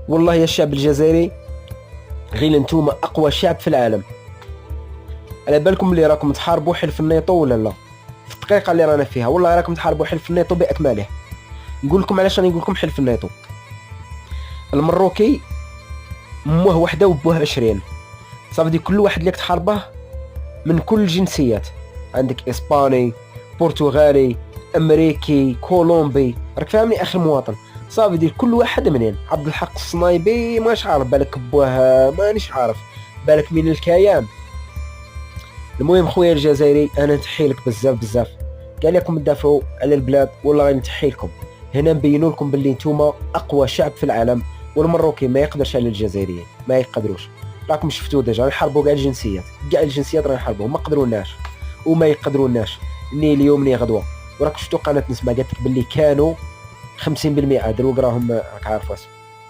والله يا الشعب الجزائري غير انتوما اقوى شعب في العالم. على بالكم اللي راكم تحاربوا حلف الناتو ولا لا؟ في الدقيقه اللي رانا فيها والله راكم تحاربوا حلف الناتو باكمله. نقول لكم علاش راني نقول لكم حلف الناتو. المروكي امه وحده وبوه 20، صافي كل واحد اللي تحاربه من كل الجنسيات، عندك اسباني، برتغالي، امريكي، كولومبي، راك فاهمني اخي المواطن. صافي دير كل واحد منين. عبد الحق الصنايبي ماش عارف، بالك بوه مانيش عارف، بالك من الكيان. المهم خويا الجزائري انا نتحي لك بزاف بزاف، قال لكم تدافعوا على البلاد والله غادي نتحي لكم. هنا نبينوا لكم باللي نتوما اقوى شعب في العالم، والمروكي ما يقدرش على الجزائريين، ما يقدروش. راكم شفتوا ديجا يحاربوا كاع الجنسيات، كاع الجنسيات راه يحاربوا، ما قدروناش وما يقدروناش ني اليوم ني غدوه. وراك شفتوا قناه نسمه قالت لك باللي كانوا 50% دروك راهم راك عارف